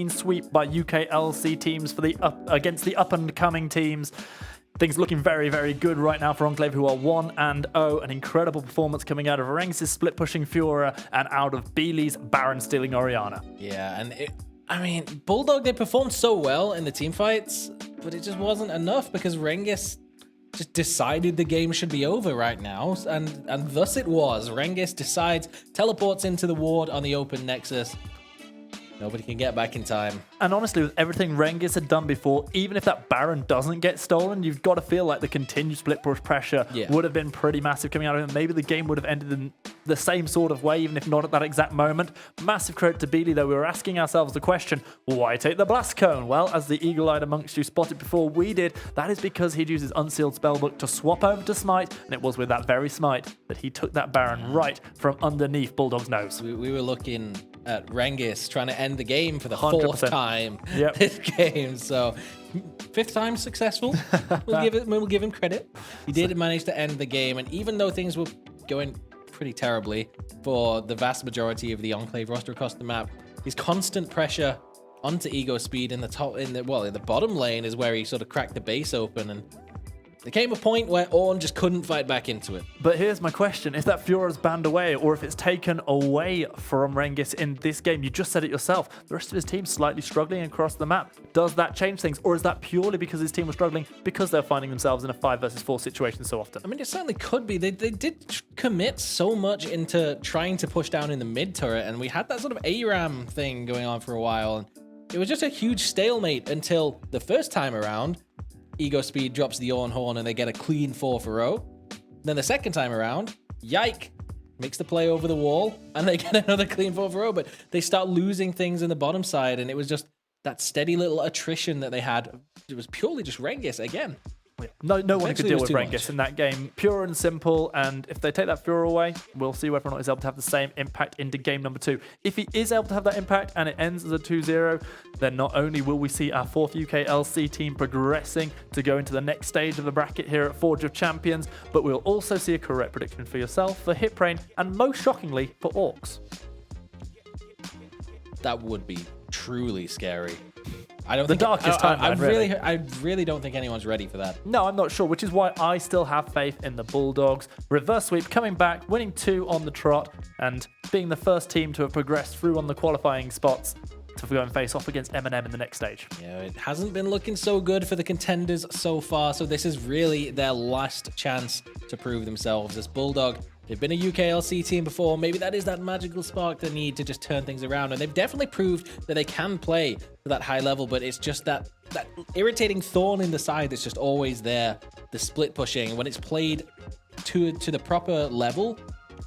sweep by UKLC teams for against the up-and-coming teams. Things looking very, very good right now for Enclave, who are 1-0. An incredible performance coming out of Rengis's split pushing Fiora and out of Beely's Baron stealing Orianna. Yeah, and Bulldog, they performed so well in the team fights, but it just wasn't enough because Rengis just decided the game should be over right now, and thus it was. Rengis decides, teleports into the ward on the open Nexus. Nobody can get back in time. And honestly, with everything Rengis had done before, even if that Baron doesn't get stolen, you've got to feel like the continued split push pressure would have been pretty massive coming out of him. Maybe the game would have ended in the same sort of way, even if not at that exact moment. Massive credit to Beely, though. We were asking ourselves the question, why take the Blast Cone? Well, as the eagle-eyed amongst you spotted before we did, that is because he'd used his Unsealed Spellbook to swap over to Smite, and it was with that very Smite that he took that Baron right from underneath Bulldog's nose. We were looking at Rengis trying to end the game for the 100%. fourth time this game. So fifth time successful. We'll give him credit. He did manage to end the game, and even though things were going pretty terribly for the vast majority of the Enclave roster across the map, his constant pressure onto ego speed in the bottom lane is where he sort of cracked the base open, and there came a point where Ornn just couldn't fight back into it. But here's my question. If that Fiora's banned away, or if it's taken away from Rengis in this game, you just said it yourself, the rest of his team's slightly struggling across the map. Does that change things? Or is that purely because his team was struggling because they're finding themselves in a 5 versus 4 situation so often? I mean, it certainly could be. They did commit so much into trying to push down in the mid turret, and we had that sort of ARAM thing going on for a while. And it was just a huge stalemate until the first time around, Ego Speed drops the Ornn Horn and they get a clean 4 for 0. Then the second time around, Yike makes the play over the wall and they get another clean 4 for 0. But they start losing things in the bottom side, and it was just that steady little attrition that they had. It was purely just Rengis again. No one could deal with Rengis in that game. Pure and simple, and if they take that Fiora away, we'll see whether or not he's able to have the same impact into game number 2. If he is able to have that impact and it ends as a 2-0, then not only will we see our 4th UKLC team progressing to go into the next stage of the bracket here at Forge of Champions, but we'll also see a correct prediction for yourself, for Hiprain, and most shockingly, for Orcs. That would be truly scary. I really don't think anyone's ready for that. No, I'm not sure, which is why I still have faith in the Bulldogs. Reverse sweep coming back, winning 2 on the trot, and being the first team to have progressed through on the qualifying spots to go and face off against M&M in the next stage. Yeah, it hasn't been looking so good for the contenders so far, so this is really their last chance to prove themselves as Bulldog. They've been a UKLC team before. Maybe that is that magical spark they need to just turn things around. And they've definitely proved that they can play to that high level, but it's just that irritating thorn in the side that's just always there. The split pushing, when it's played to the proper level,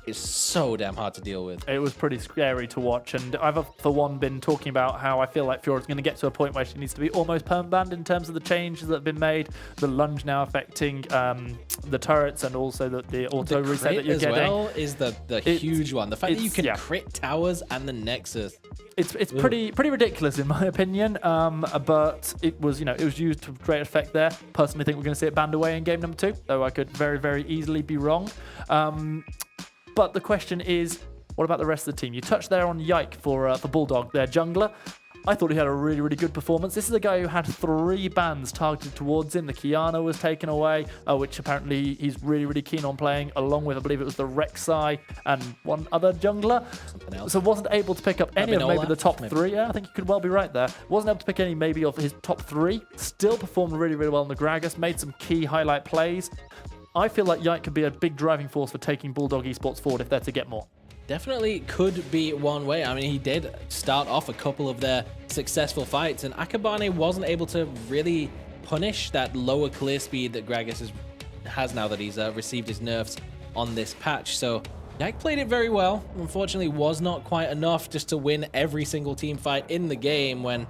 is so damn hard to deal with. It was pretty scary to watch, and I've for one been talking about how I feel like Fiora's going to get to a point where she needs to be almost perma-banned in terms of the changes that have been made. The lunge now affecting the turrets, and also the auto reset that you're as getting. Well is the huge one. The fact that you can crit towers and the Nexus. It's pretty ridiculous in my opinion, but it was used to great effect there. Personally, think we're going to see it banned away in game number 2, though I could very, very easily be wrong. But the question is, what about the rest of the team? You touched there on Yike for Bulldog, their jungler. I thought he had a really, really good performance. This is a guy who had 3 bans targeted towards him. The Kiana was taken away, which apparently he's really, really keen on playing, along with, I believe it was the Rek'Sai and one other jungler. Something else. So wasn't able to pick up any of maybe the top 3. Yeah, I think you could well be right there. Wasn't able to pick any maybe of his top 3. Still performed really, really well in the Gragas. Made some key highlight plays. I feel like Yike could be a big driving force for taking Bulldog Esports forward if they're to get more. Definitely could be one way. I mean, he did start off a couple of their successful fights, and Akabane wasn't able to really punish that lower clear speed that Gragas has now that he's received his nerfs on this patch. So Yike played it very well. Unfortunately, was not quite enough just to win every single team fight in the game when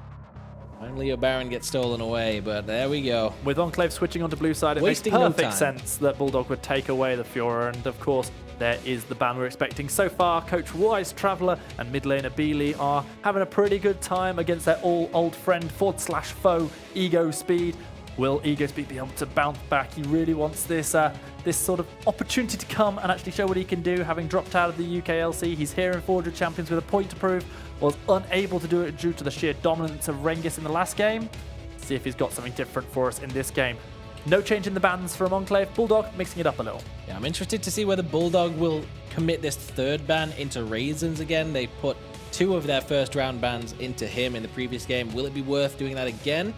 finally, a Baron gets stolen away, but there we go. With Enclave switching onto blue side, it makes perfect sense that Bulldog would take away the Fiora, and of course, there is the ban we're expecting. So far, Coach Wise, Traveller, and mid laner Beely are having a pretty good time against their old friend /foe, Ego Speed. Will Egospeed be able to bounce back? He really wants this this sort of opportunity to come and actually show what he can do. Having dropped out of the UKLC, he's here in Forge of Champions with a point to prove. Was unable to do it due to the sheer dominance of Rengis in the last game. See if he's got something different for us in this game. No change in the bans from Enclave. Bulldog mixing it up a little. Yeah, I'm interested to see whether Bulldog will commit this third ban into Raisins again. They put 2 of their first round bans into him in the previous game. Will it be worth doing that again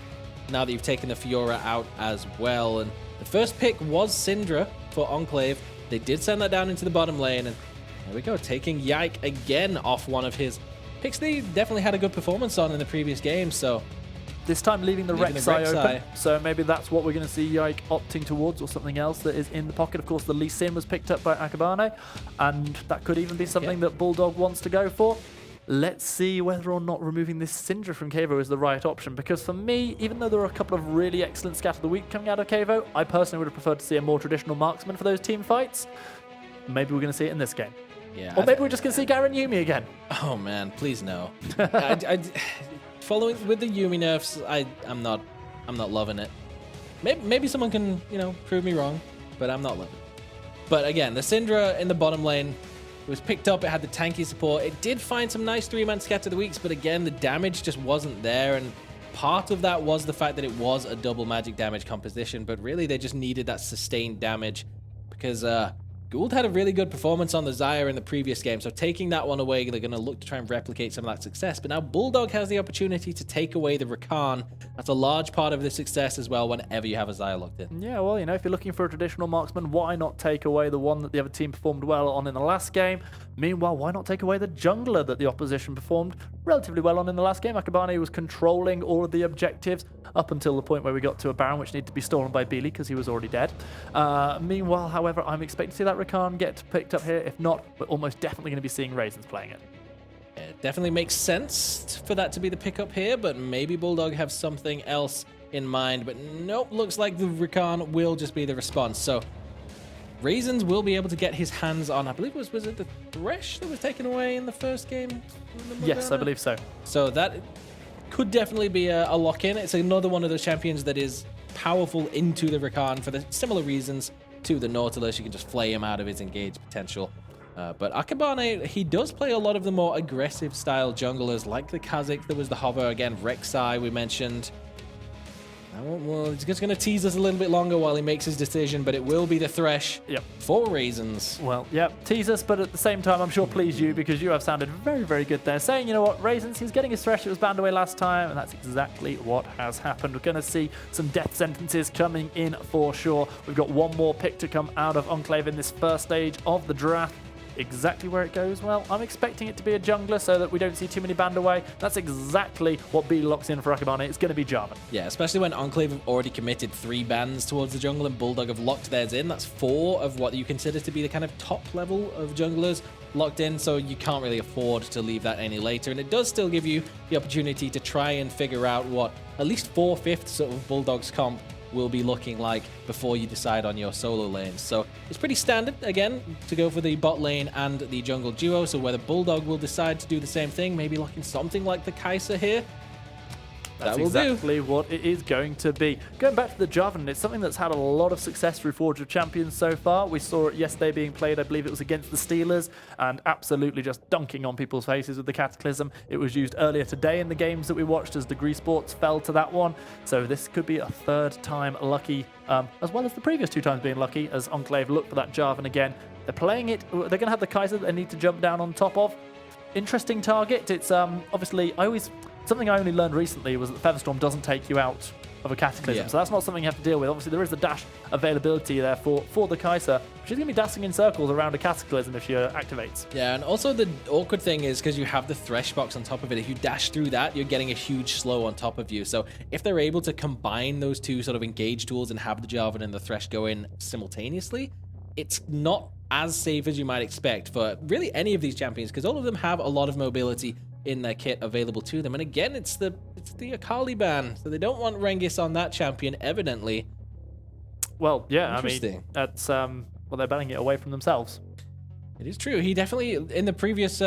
now that you've taken the Fiora out as well? And the first pick was Syndra for Enclave. They did send that down into the bottom lane, and there we go, taking Yike again off one of his picks they definitely had a good performance on in the previous game. So this time leaving the Rek'Sai open, so maybe that's what we're going to see Yike opting towards, or something else that is in the pocket. Of course, the Lee Sin was picked up by Akabane, and that could even be something that Bulldog wants to go for. Let's see whether or not removing this Syndra from Kavo is the right option, because for me, even though there are a couple of really excellent Scat of the Week coming out of Kavo, I personally would have preferred to see a more traditional marksman for those team fights. Maybe we're going to see it in this game. Yeah, or maybe we're just going to see Garen Yuumi again. Oh man, please no. Following with the Yuumi nerfs, I'm not loving it. Maybe someone can, prove me wrong, but I'm not loving it. But again, the Syndra in the bottom lane, it was picked up, it had the tanky support. It did find some nice 3-man Scatter of the Weeks, but again, the damage just wasn't there, and part of that was the fact that it was a double magic damage composition, but really they just needed that sustained damage because Gould had a really good performance on the Xayah in the previous game, so taking that one away, they're going to look to try and replicate some of that success. But now Bulldog has the opportunity to take away the Rakan. That's a large part of the success as well whenever you have a Xayah locked in. Yeah, well, if you're looking for a traditional marksman, why not take away the one that the other team performed well on in the last game? Meanwhile, why not take away the jungler that the opposition performed relatively well on in the last game? Akabane was controlling all of the objectives up until the point where we got to a Baron, which needed to be stolen by Beely because he was already dead. Meanwhile, however, I'm expecting to see that Rakan get picked up here. If not, we're almost definitely going to be seeing Raisins playing it. It definitely makes sense for that to be the pickup here, but maybe Bulldog have something else in mind. But nope, looks like the Rakan will just be the response. So Raisins will be able to get his hands on, I believe was it the Thresh that was taken away in the first game? Yes, I believe so. So that could definitely be a lock-in. It's another one of those champions that is powerful into the Rakan for the similar reasons to the Nautilus. You can just flay him out of his engaged potential. But Akabane, he does play a lot of the more aggressive style junglers like the Kha'Zix. There was the Hover again, Rek'Sai we mentioned. Well, he's just going to tease us a little bit longer while he makes his decision, but it will be the Thresh for Raisins. Well, tease us, but at the same time, I'm sure please you, because you have sounded very, very good there. Saying, you know what, Raisins, he's getting his Thresh. It was banned away last time, and that's exactly what has happened. We're going to see some death sentences coming in for sure. We've got one more pick to come out of Enclave in this first stage of the draft. Exactly where it goes, well, I'm expecting it to be a jungler so that we don't see too many banned away. That's exactly what B locks in for Akabane. It's going to be Jarvan. Yeah, especially when Enclave have already committed 3 bans towards the jungle and Bulldog have locked theirs in. That's 4 of what you consider to be the kind of top level of junglers locked in, so you can't really afford to leave that any later. And it does still give you the opportunity to try and figure out what at least 4/5 of Bulldog's comp will be looking like before you decide on your solo lanes. So it's pretty standard, again, to go for the bot lane and the jungle duo. So whether Bulldog will decide to do the same thing, maybe looking something like the Kai'Sa here, That's exactly what it is going to be. Going back to the Jarvan, it's something that's had a lot of success through Forge of Champions so far. We saw it yesterday being played, I believe it was against the Steelers, and absolutely just dunking on people's faces with the Cataclysm. It was used earlier today in the games that we watched as Degree Sports fell to that one. So this could be a 3rd time lucky, as well as the previous 2 times being lucky, as Enclave look for that Jarvan again. They're playing it, they're going to have the Kai'Sa that they need to jump down on top of. Interesting target. It's obviously, something I only learned recently was that Featherstorm doesn't take you out of a Cataclysm, so that's not something you have to deal with. Obviously, there is the dash availability there for the Kai'Sa. She's going to be dashing in circles around a Cataclysm if she activates. Yeah, and also the awkward thing is because you have the Thresh box on top of it, if you dash through that, you're getting a huge slow on top of you. So if they're able to combine those 2 sort of engage tools and have the Jarvan and the Thresh go in simultaneously, it's not as safe as you might expect for really any of these champions, because all of them have a lot of mobility in their kit available to them. And again, it's the Akali ban, so they don't want Rengis on that champion, evidently. Well, yeah, I mean, that's well, they're banning it away from themselves. It is true. He definitely, in the previous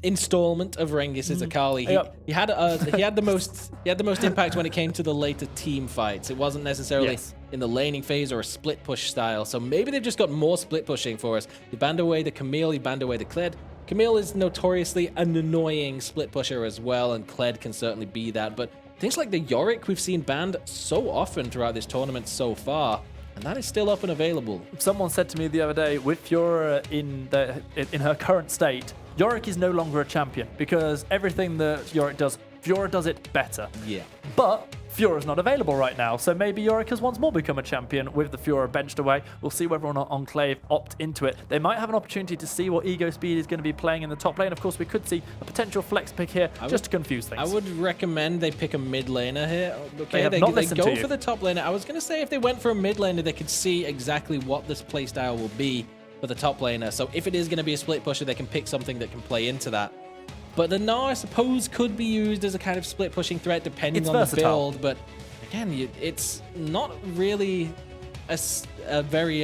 installment of Rengis' Akali. He had the most impact when it came to the later team fights. It wasn't necessarily in the laning phase or a split push style. So maybe they've just got more split pushing for us. They banned away the Camille, he banned away the Kled. Camille is notoriously an annoying split pusher as well, and Kled can certainly be that. But things like the Yorick we've seen banned so often throughout this tournament so far, and that is still up and available. Someone said to me the other day, with Fiora in her current state, Yorick is no longer a champion because everything that Yorick does, Fiora does it better. Yeah. But Fiora's not available right now, so maybe Yorick has once more become a champion with the Fiora benched away. We'll see whether or not Enclave opt into it. They might have an opportunity to see what Ego Speed is going to be playing in the top lane. Of course, we could see a potential flex pick here just to confuse things. I would recommend they pick a mid laner here. Okay, they go for the top laner. I was going to say if they went for a mid laner, they could see exactly what this playstyle will be for the top laner. So if it is going to be a split pusher, they can pick something that can play into that. But the Gnar, I suppose, could be used as a kind of split pushing threat depending on the build. But again, it's not really a very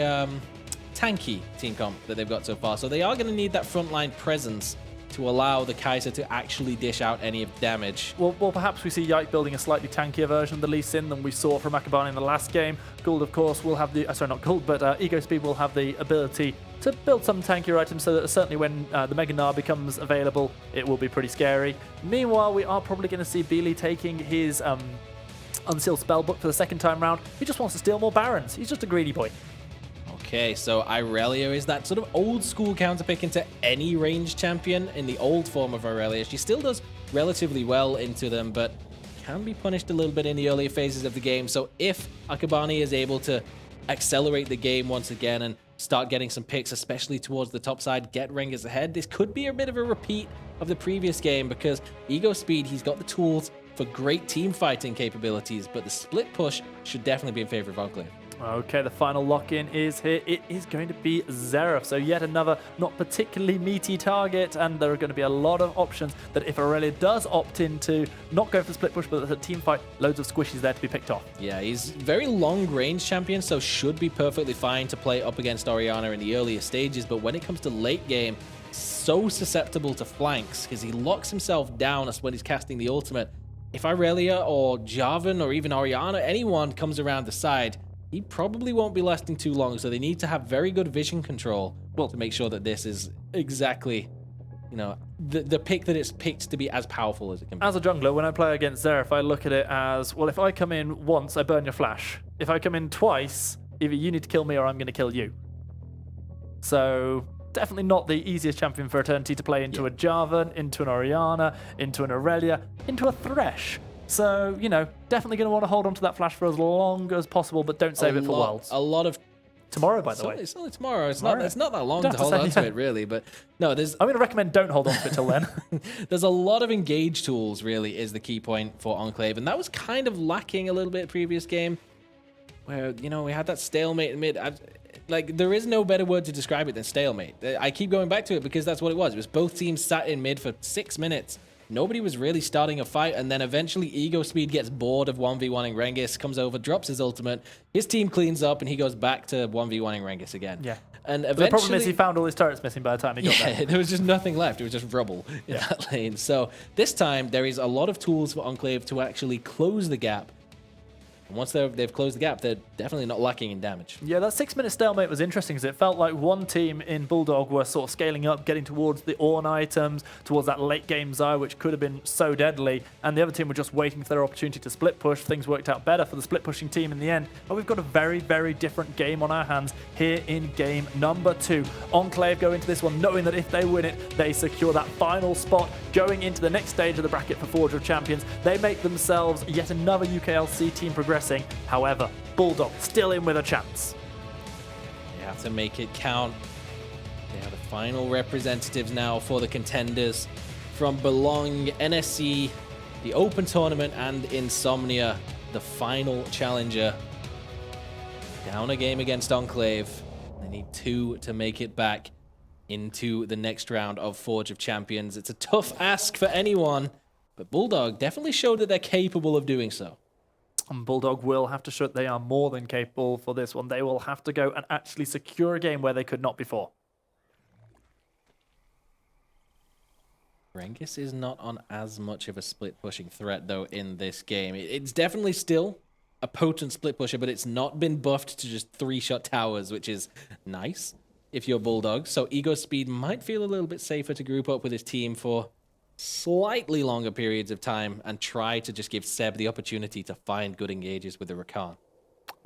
tanky team comp that they've got so far. So they are going to need that frontline presence to allow the Kai'Sa to actually dish out any of the damage. Well, perhaps we see Yike building a slightly tankier version of the Lee Sin than we saw from Akabane in the last game. Gould, of course, will have the... sorry, not Gould, but Ego Speed will have the ability to build some tankier items so that certainly when the Mega Gnar becomes available, it will be pretty scary. Meanwhile, we are probably going to see Beely taking his Unsealed Spellbook for the second time round. He just wants to steal more Barons. He's just a greedy boy. Okay, so Irelia is that sort of old school counterpick into any ranged champion in the old form of Irelia. She still does relatively well into them, but can be punished a little bit in the earlier phases of the game. So if Akabane is able to accelerate the game once again and start getting some picks, especially towards the top side, get Rengis ahead, this could be a bit of a repeat of the previous game because Ego Speed, he's got the tools for great team fighting capabilities, but the split push should definitely be in favor of Enclave. Okay, the final lock-in is here. It is going to be Xerath. So yet another not particularly meaty target, and there are going to be a lot of options that if Aurelia does opt into not go for the split push, but the team fight, loads of squishies there to be picked off. Yeah, he's very long-range champion, so should be perfectly fine to play up against Orianna in the earlier stages, but when it comes to late game, so susceptible to flanks because he locks himself down when he's casting the ultimate. If Aurelia or Jarvan or even Orianna, anyone comes around the side, he probably won't be lasting too long, so they need to have very good vision control to make sure that this is exactly, you know, the pick that it's picked to be as powerful as it can be. As a jungler, when I play against Xerath, I look at it as, well, if I come in once, I burn your flash. If I come in twice, either you need to kill me or I'm going to kill you. So definitely not the easiest champion for Eternity to play into a Jarvan, into an Orianna, into an Aurelia, into a Thresh. So, you know, definitely going to want to hold on to that flash for as long as possible, but don't save it for Worlds. A lot of... Tomorrow, by the way. It's only tomorrow. It's not that long to hold on to it, really. But no, I'm going to recommend don't hold on to it till then. There's a lot of engage tools, really, is the key point for Enclave. And that was kind of lacking a little bit previous game, where, you know, we had that stalemate in mid. Like, there is no better word to describe it than stalemate. I keep going back to it because that's what it was. It was both teams sat in mid for 6 minutes. Nobody was really starting a fight, and then eventually Ego Speed gets bored of 1v1ing Rengis, comes over, drops his ultimate, his team cleans up, and he goes back to 1v1ing Rengis again. Yeah. And eventually, the problem is he found all his turrets missing by the time he got there. There was just nothing left. It was just rubble in that lane. So this time, there is a lot of tools for Enclave to actually close the gap. And once they've closed the gap, they're definitely not lacking in damage. Yeah, that 6-minute stalemate was interesting because it felt like one team in Bulldog were sort of scaling up, getting towards the Ornn items, towards that late game Xayah, which could have been so deadly, and the other team were just waiting for their opportunity to split push. Things worked out better for the split pushing team in the end, but we've got a very, very different game on our hands here in game number 2. Enclave go into this one knowing that if they win it, they secure that final spot going into the next stage of the bracket for Forge of Champions. They make themselves yet another UKLC team progressing. However, Bulldog still in with a chance. They have to make it count. They are the final representatives now for the contenders from Belong, NSC, the Open Tournament, and Insomnia, the final challenger. Down a game against Enclave. They need 2 to make it back into the next round of Forge of Champions. It's a tough ask for anyone, but Bulldog definitely showed that they're capable of doing so. And Bulldog will have to show that they are more than capable for this one. They will have to go and actually secure a game where they could not before. Rengis is not on as much of a split pushing threat though in this game. It's definitely still a potent split pusher, but it's not been buffed to just 3-shot towers, which is nice if you're Bulldog. So Ego Speed might feel a little bit safer to group up with his team for slightly longer periods of time and try to just give Seb the opportunity to find good engages with the Rakan.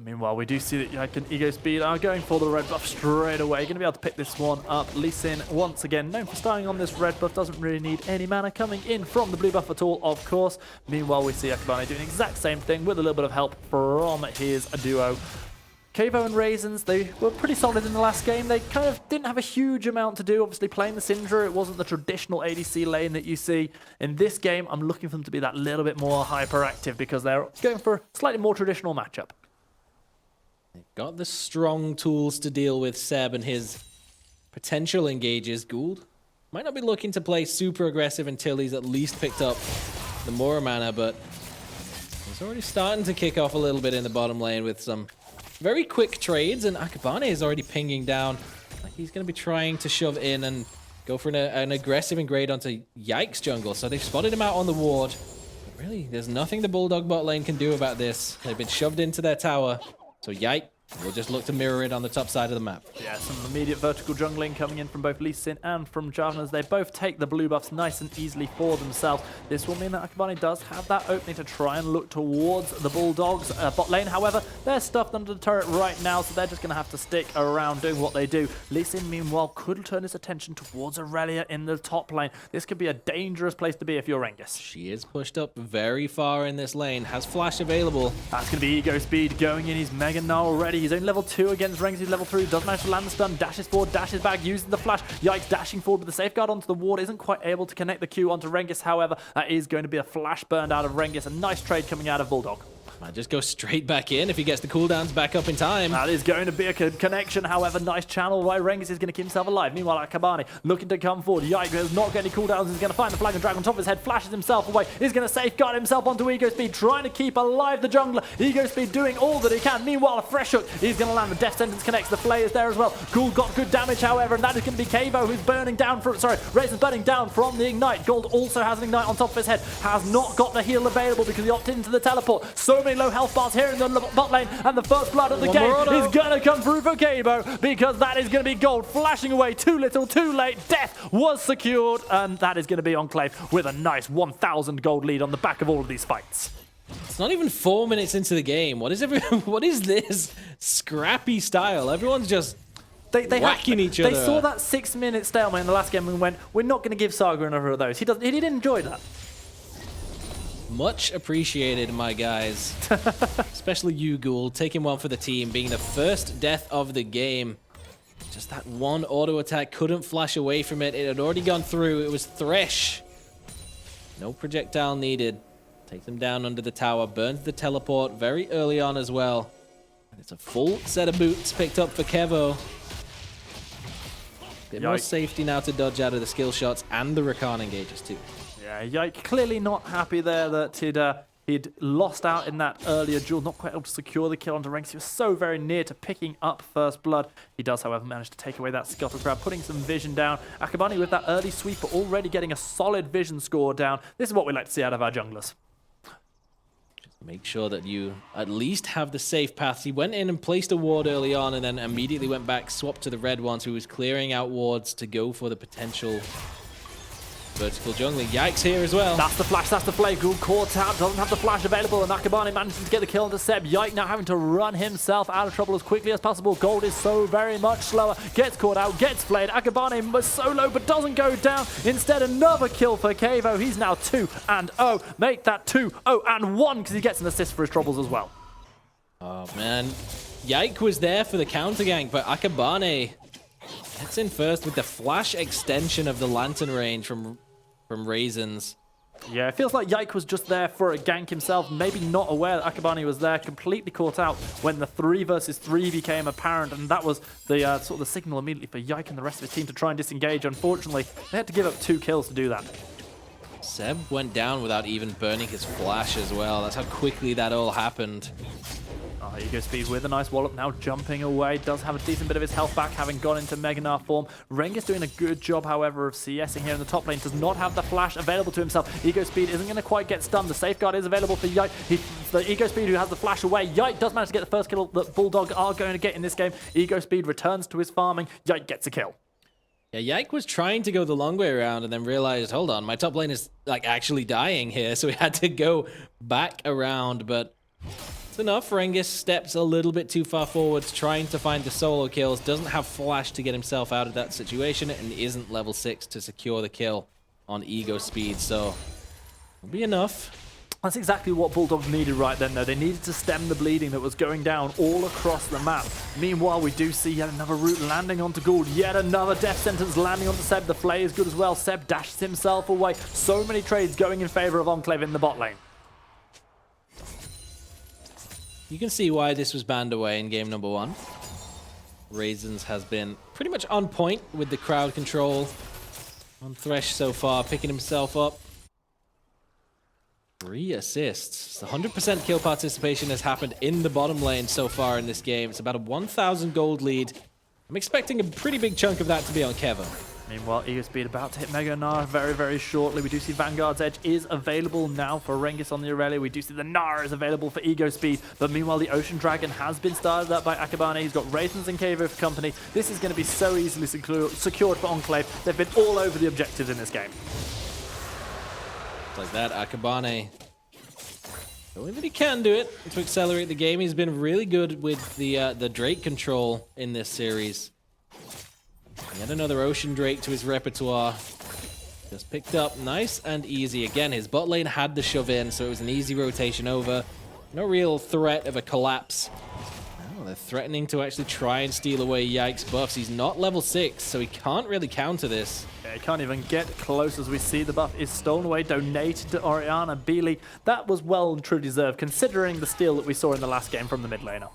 Meanwhile, we do see that Yike and Ego Speed are going for the red buff straight away. Going to be able to pick this one up. Lee Sin, once again, known for starting on this red buff, doesn't really need any mana coming in from the blue buff at all, of course. Meanwhile, we see Akabane doing the exact same thing with a little bit of help from his duo. Kavo and Raisins, they were pretty solid in the last game. They kind of didn't have a huge amount to do. Obviously, playing the Syndra, it wasn't the traditional ADC lane that you see. In this game, I'm looking for them to be that little bit more hyperactive because they're going for a slightly more traditional matchup. They've got the strong tools to deal with Seb and his potential engages. Gould might not be looking to play super aggressive until he's at least picked up the more mana, but he's already starting to kick off a little bit in the bottom lane with some very quick trades, and Akabane is already pinging down. Like he's going to be trying to shove in and go for an aggressive engrade onto Yike's jungle. So they've spotted him out on the ward. But really, there's nothing the Bulldog bot lane can do about this. They've been shoved into their tower. So Yike will just look to mirror it on the top side of the map. Yeah, some immediate vertical jungling coming in from both Lee Sin and from Jarvan as they both take the blue buffs nice and easily for themselves. This will mean that Akabane does have that opening to try and look towards the Bulldogs bot lane. However, they're stuffed under the turret right now, so they're just going to have to stick around doing what they do. Lee Sin, meanwhile, could turn his attention towards Aurelia in the top lane. This could be a dangerous place to be if you're Rengis. She is pushed up very far in this lane, has flash available. That's going to be Ego Speed going in. He's mega now already. He's only level 2 against Rengis, who's level 3. Does manage to land the stun, dashes forward, dashes back, using the flash. Yikes, dashing forward with the safeguard onto the ward. Isn't quite able to connect the Q onto Rengis, however. That is going to be a flash burned out of Rengis. A nice trade coming out of Bulldog. Might just go straight back in if he gets the cooldowns back up in time. That is going to be a connection. However, nice channel by Rengis is going to keep himself alive. Meanwhile, Akabane looking to come forward. Yike does not get any cooldowns. He's going to find the flag and drag on top of his head. Flashes himself away. He's going to safeguard himself onto Ego Speed, trying to keep alive the jungler. Ego Speed doing all that he can. Meanwhile, a fresh hook. He's going to land. The death sentence connects. The flay is there as well. Gould got good damage, however, and that is going to be Kavo, who's burning down from, Raisin's burning down from the ignite. Gould also has an ignite on top of his head. Has not got the heal available because he opted into the teleport. So many low health bars here in the bot lane, and the first blood of the game is going to come through for Kavo because that is going to be Gold flashing away. Too little, too late. Death was secured, and that is going to be Enclave with a nice 1,000 gold lead on the back of all of these fights. It's not even 4 minutes into the game. What is this scrappy style? Everyone's just whacking each other. They saw that 6-minute stalemate in the last game and went, we're not going to give Saga another of those. He didn't enjoy that. Much appreciated, my guys. Especially you, Gould, taking one for the team, being the first death of the game. Just that one auto attack, couldn't flash away from it. It had already gone through. It was Thresh. No projectile needed. Takes them down under the tower, burns the teleport very early on as well. And it's a full set of boots picked up for Kevo. Bit more safety now to dodge out of the skill shots and the Rakan engages too. Yeah, Yike clearly not happy there that he'd lost out in that earlier duel, not quite able to secure the kill onto Rengis. He was so very near to picking up first blood. He does, however, manage to take away that scuttle grab, putting some vision down. Akabane with that early sweeper already getting a solid vision score down. This is what we like to see out of our junglers. Just make sure that you at least have the safe paths. He went in and placed a ward early on and then immediately went back, swapped to the red ones, who was clearing out wards to go for the potential vertical jungling. Yikes here as well. That's the flash, that's the play. Gould caught out, doesn't have the flash available, and Akabane manages to get the kill onto Seb. Yike now having to run himself out of trouble as quickly as possible. Gold is so very much slower. Gets caught out, gets flayed. Akabane was so low but doesn't go down. Instead, another kill for Kavo. He's now 2-0. Make that 2-0-1 because he gets an assist for his troubles as well. Oh man. Yike was there for the counter gank, but Akabane gets in first with the flash extension of the lantern range from Raisins. Yeah, it feels like Yike was just there for a gank himself, maybe not aware that Akabane was there, completely caught out when the 3 versus 3 became apparent, and that was the sort of the signal immediately for Yike and the rest of his team to try and disengage. Unfortunately, they had to give up 2 kills to do that. Seb went down without even burning his flash as well. That's how quickly that all happened. Ego Speed with a nice wallop, now jumping away, does have a decent bit of his health back, having gone into Mega Gnar form. Rengis doing a good job, however, of CSing here in the top lane, does not have the flash available to himself. Ego Speed isn't going to quite get stunned. The safeguard is available for Yike. The Ego Speed who has the flash away. Yike does manage to get the first kill that Bulldog are going to get in this game. Ego Speed returns to his farming. Yike gets a kill. Yeah, Yike was trying to go the long way around and then realized, hold on, my top lane is like actually dying here, so he had to go back around, but it's enough. Rengis steps a little bit too far forwards, trying to find the solo kills, doesn't have flash to get himself out of that situation, and isn't level 6 to secure the kill on Ego Speed, so it'll be enough. That's exactly what Bulldog needed right then, though. They needed to stem the bleeding that was going down all across the map. Meanwhile, we do see yet another root landing onto Gould. Yet another death sentence landing onto Seb. The flay is good as well. Seb dashes himself away. So many trades going in favor of Enclave in the bot lane. You can see why this was banned away in game number 1. Raisins has been pretty much on point with the crowd control on Thresh so far, picking himself up. 3 assists. 100% kill participation has happened in the bottom lane so far in this game. It's about a 1,000 gold lead. I'm expecting a pretty big chunk of that to be on Kevin. Meanwhile, Ego Speed about to hit Mega Gnar very, very shortly. We do see Vanguard's Edge is available now for Rengis on the Aurelia. We do see the Gnar is available for Ego Speed. But meanwhile, the Ocean Dragon has been started up by Akabane. He's got Raisins and Enclave for company. This is going to be so easily secured for Enclave. They've been all over the objectives in this game. Like that, Akabane, knowing that he can do it to accelerate the game. He's been really good with the Drake control in this series. Yet another Ocean Drake to his repertoire. Just picked up nice and easy. Again, his bot lane had the shove in, so it was an easy rotation over. No real threat of a collapse. Oh, they're threatening to actually try and steal away Yike's buffs. He's not level 6, so he can't really counter this. Yeah, he can't even get close as we see the buff is stolen away, donated to Oriana Beely. That was well and truly deserved, considering the steal that we saw in the last game from the mid laner.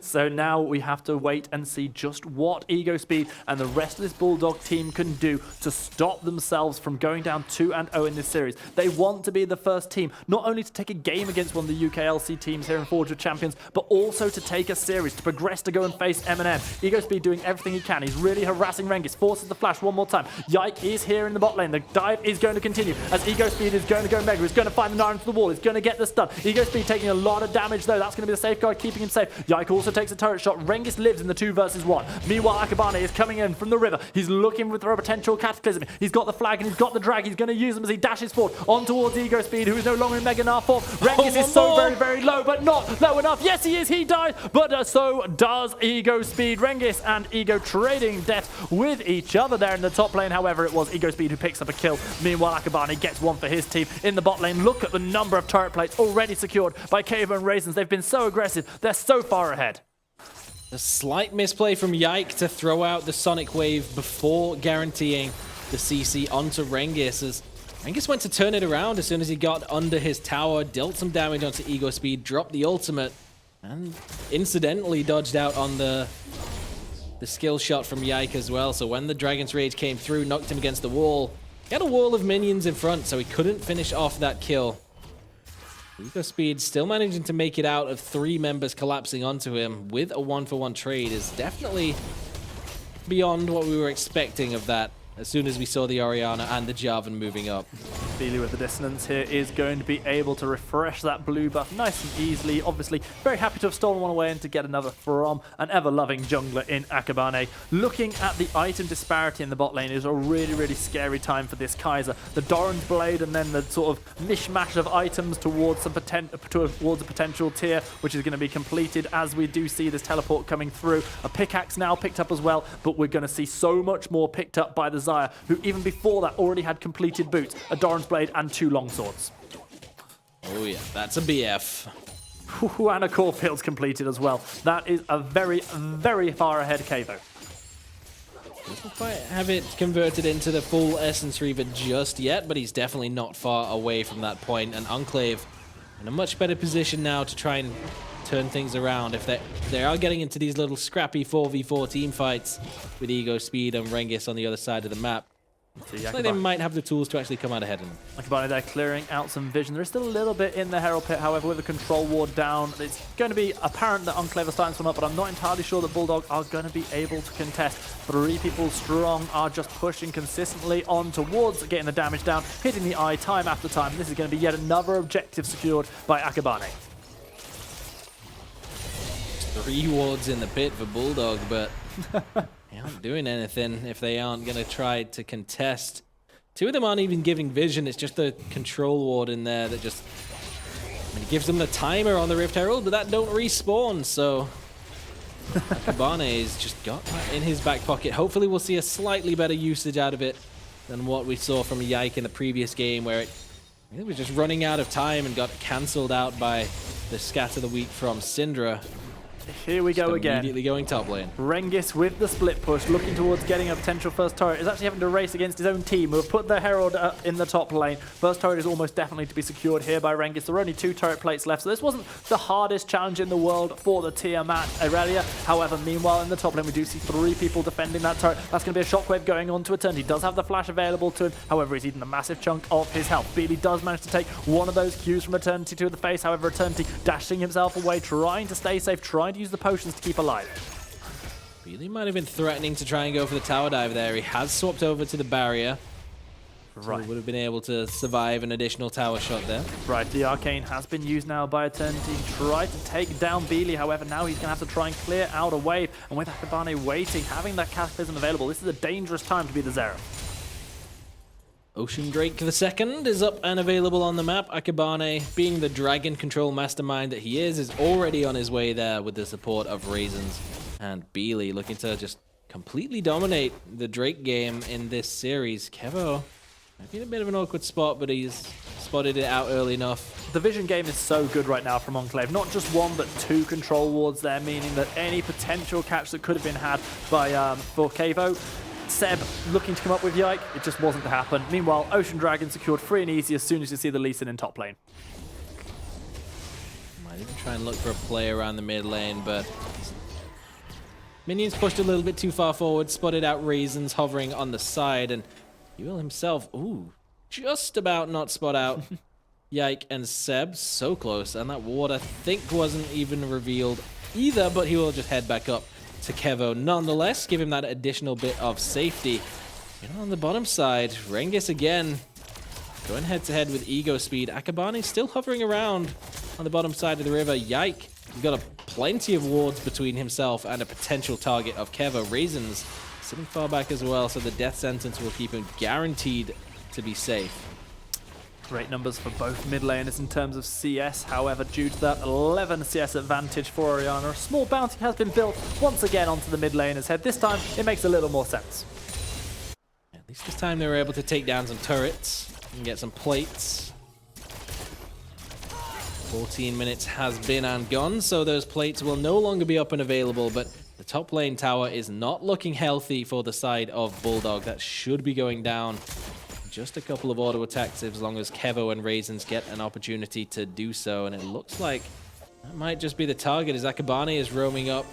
So now we have to wait and see just what Ego Speed and the rest of this Bulldog team can do to stop themselves from going down 2-0 in this series. They want to be the first team, not only to take a game against one of the UKLC teams here in Forge of Champions, but also to take a series, to progress to go and face M&M. Ego Speed doing everything he can. He's really harassing Rengis, forces the flash one more time. Yike is here in the bot lane. The dive is going to continue as Ego Speed is going to go Mega. He's going to find the Gnar into the wall. He's going to get the stun. Ego Speed taking a lot of damage though. That's going to be the safeguard keeping him safe. Yike also takes a turret shot. Rengis lives in the 2 versus 1. Meanwhile, Akabane is coming in from the river. He's looking for a potential cataclysm. He's got the flag and he's got the drag. He's going to use them as he dashes forward on towards Ego Speed, who is no longer in Mega Gnar form. Rengis is so very, very low, but not low enough. Yes, he is. He dies, but so does Ego Speed. Rengis and Ego trading death with each other there in the top lane. However, it was Ego Speed who picks up a kill. Meanwhile, Akabane gets one for his team in the bot lane. Look at the number of turret plates already secured by Kava and Raisins. They've been so aggressive. They're so far ahead. A slight misplay from Yike to throw out the Sonic Wave before guaranteeing the CC onto Rengis, as Rengis went to turn it around as soon as he got under his tower, dealt some damage onto Ego Speed, dropped the ultimate, and incidentally dodged out on the skill shot from Yike as well. So when the Dragon's Rage came through, knocked him against the wall, he had a wall of minions in front, so he couldn't finish off that kill. Ego Speed still managing to make it out of 3 members collapsing onto him with a 1-for-1 trade is definitely beyond what we were expecting of that as soon as we saw the Oriana and the Jarvan moving up. Feely with the dissonance here is going to be able to refresh that blue buff nice and easily. Obviously, very happy to have stolen one away and to get another from an ever-loving jungler in Akabane. Looking at the item disparity in the bot lane is a really, really scary time for this Kaiser. The Doran's Blade and then the sort of mishmash of items towards a potential tier, which is going to be completed as we do see this teleport coming through. A pickaxe now picked up as well, but we're going to see so much more picked up by the Zaya, who even before that already had completed boots, a Doran's Blade and 2 longswords. Oh yeah, that's a BF. Ooh, and a Corefield's completed as well. That is a very, very far ahead Kavo. Doesn't quite have it converted into the full Essence Reaver just yet, but he's definitely not far away from that point. And Enclave in a much better position now to try and turn things around if they are getting into these little scrappy 4v4 team fights with Ego Speed and Rengis on the other side of the map. So Looks like they might have the tools to actually come out ahead of them. Akabane there clearing out some vision. There is still a little bit in the Herald Pit, however, with the control ward down. It's going to be apparent that Enclave are starting to swim up, but I'm not entirely sure that Bulldog are going to be able to contest. 3 people strong are just pushing consistently on towards getting the damage down, hitting the eye time after time. This is going to be yet another objective secured by Akabane. 3 wards in the pit for Bulldog, but they aren't doing anything if they aren't going to try to contest. 2 of them aren't even giving vision. It's just the control ward in there that just... I mean, it gives them the timer on the Rift Herald, but that don't respawn, so... Akabane's just got that in his back pocket. Hopefully we'll see a slightly better usage out of it than what we saw from Yike in the previous game, where it was just running out of time and got cancelled out by the Scatter the Weak from Syndra. Here we go again. Immediately going top lane. Rengis with the split push, looking towards getting a potential first turret. Is actually having to race against his own team, who have put the Herald up in the top lane. First turret is almost definitely to be secured here by Rengis. There are only 2 turret plates left, so this wasn't the hardest challenge in the world for the Tiamat Aurelia. However, meanwhile, in the top lane, we do see 3 people defending that turret. That's going to be a shockwave going on to Eternity. He does have the flash available to him. However, he's eaten a massive chunk of his health. Beely does manage to take one of those Qs from Eternity to the face. However, Eternity dashing himself away, trying to stay safe, trying to use the potions to keep alive. Beely might have been threatening to try and go for the tower dive there. He has swapped over to the barrier. So he would have been able to survive an additional tower shot there. Right, the Arcane has been used now by Eternity. Tried to take down Beely, however, now he's going to have to try and clear out a wave. And with Akabane waiting, having that Cataclysm available, this is a dangerous time to be the Zera. Ocean Drake II is up and available on the map. Akabane, being the dragon control mastermind that he is already on his way there with the support of Raisins and Beely, looking to just completely dominate the Drake game in this series. Kevo might be in a bit of an awkward spot, but he's spotted it out early enough. The vision game is so good right now from Enclave. Not just 1, but 2 control wards there, meaning that any potential catch that could have been had by for Kevo, Seb looking to come up with Yike, it just wasn't to happen. Meanwhile, Ocean Dragon secured free and easy as soon as you see the Lee Sin in top lane. Might even try and look for a play around the mid lane, but minions pushed a little bit too far forward, spotted out Raisins hovering on the side, and Ewell himself, just about not spot out Yike and Seb. So close, and that ward I think wasn't even revealed either, but he will just head back up to Kevo nonetheless, give him that additional bit of safety. And on the bottom side, Rengis again going head to head with ego speed. Akabane still hovering around on the bottom side of the river. Yike, he's got plenty of wards between himself and a potential target of Kevo. Raisins sitting far back as well, so the death sentence will keep him guaranteed to be safe. Great numbers for both mid laners in terms of CS. However, due to that 11 CS advantage for Orianna, a small bounty has been built once again onto the mid laner's head. This time, it makes a little more sense. At least this time they were able to take down some turrets and get some plates. 14 minutes has been and gone, so those plates will no longer be up and available, but the top lane tower is not looking healthy for the side of Bulldog. That should be going down. Just a couple of auto attacks as long as Kevo and Raisins get an opportunity to do so, and it looks like that might just be the target as Akabane is roaming up.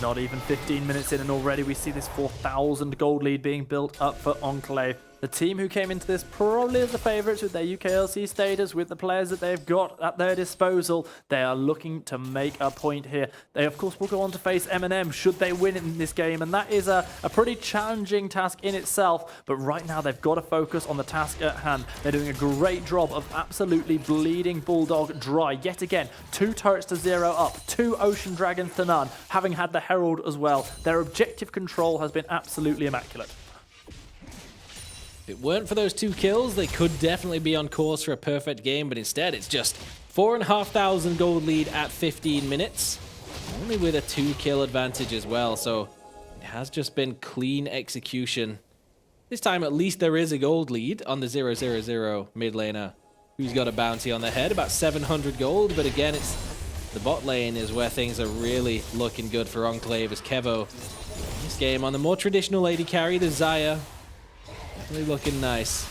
Not even 15 minutes in and already we see this 4,000 gold lead being built up for Enclave. The team who came into this probably as the favourites with their UKLC status, with the players that they've got at their disposal. They are looking to make a point here. They, of course, will go on to face M&M should they win in this game, and that is a pretty challenging task in itself. But right now, they've got to focus on the task at hand. They're doing a great job of absolutely bleeding Bulldog dry. Yet again, 2 turrets to 0 up, 2 Ocean Dragons to none, having had the Herald as well. Their objective control has been absolutely immaculate. If it weren't for those 2 kills, they could definitely be on course for a perfect game, but instead it's just 4,500 gold lead at 15 minutes, only with a 2-kill advantage as well, so it has just been clean execution. This time at least there is a gold lead on the 0-0-0 mid laner, who's got a bounty on the head, about 700 gold, but again, it's the bot lane is where things are really looking good for Enclave as Kevo. This game on the more traditional AD carry, the Xayah, really looking nice.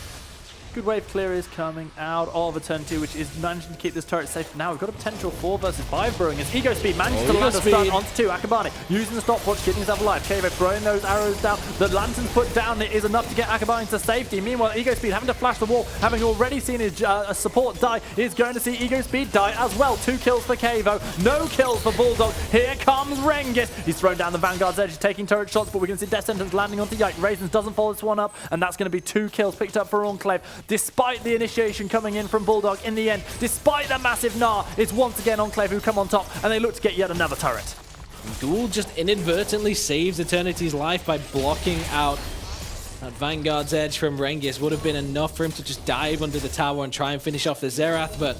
good wave clear is coming out of Eternity, which is managing to keep this turret safe. Now we've got a potential 4 versus 5 brewing as Ego Speed manages to land a stun onto 2. Akabane using the stopwatch, keeping himself alive. Kavo throwing those arrows down. The lantern's put down. It is enough to get Akabane to safety. Meanwhile, Ego Speed having to flash the wall, having already seen his support die, is going to see Ego Speed die as well. 2 kills for Kavo, no kills for Bulldog. Here comes Rengis. He's thrown down the Vanguard's edge, taking turret shots, but we can see Death Sentence landing onto Yike. Raisins doesn't follow this one up, and that's going to be 2 kills picked up for Enclave. Despite the initiation coming in from Bulldog, in the end, despite the massive Gnar, it's once again Enclave who come on top, and they look to get yet another turret. Ghoul just inadvertently saves Eternity's life by blocking out that Vanguard's edge from Rengis. Would have been enough for him to just dive under the tower and try and finish off the Xerath, but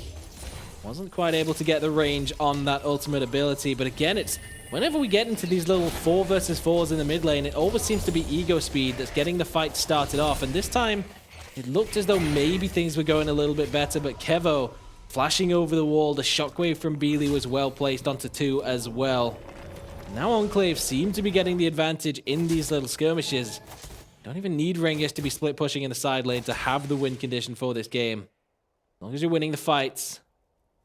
wasn't quite able to get the range on that ultimate ability. But again, it's whenever we get into these little 4 versus 4s in the mid lane, it always seems to be Ego Speed that's getting the fight started off. And this time, it looked as though maybe things were going a little bit better, but Kevo flashing over the wall. The shockwave from Beely was well placed onto 2 as well. Now Enclave seem to be getting the advantage in these little skirmishes. Don't even need Rengis to be split pushing in the side lane to have the win condition for this game. As long as you're winning the fights,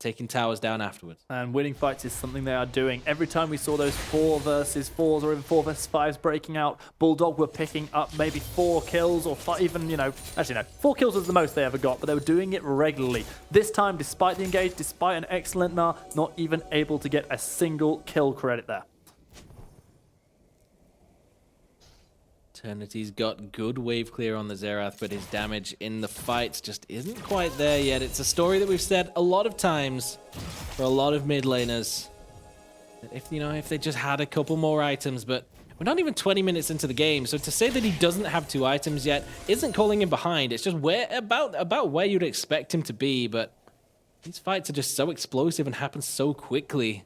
taking towers down afterwards. And winning fights is something they are doing. Every time we saw those 4 versus 4s or even 4 versus 5s breaking out, Bulldog were picking up maybe 4 kills or 5, even, you know, actually no, 4 kills was the most they ever got, but they were doing it regularly. This time, despite the engage, despite an excellent Gnar, not even able to get a single kill credit there. Eternity's got good wave clear on the Xerath, but his damage in the fights just isn't quite there yet. It's a story that we've said a lot of times for a lot of mid laners. If they just had a couple more items, but we're not even 20 minutes into the game, so to say that he doesn't have 2 items yet isn't calling him behind. It's just about where you'd expect him to be, but these fights are just so explosive and happen so quickly.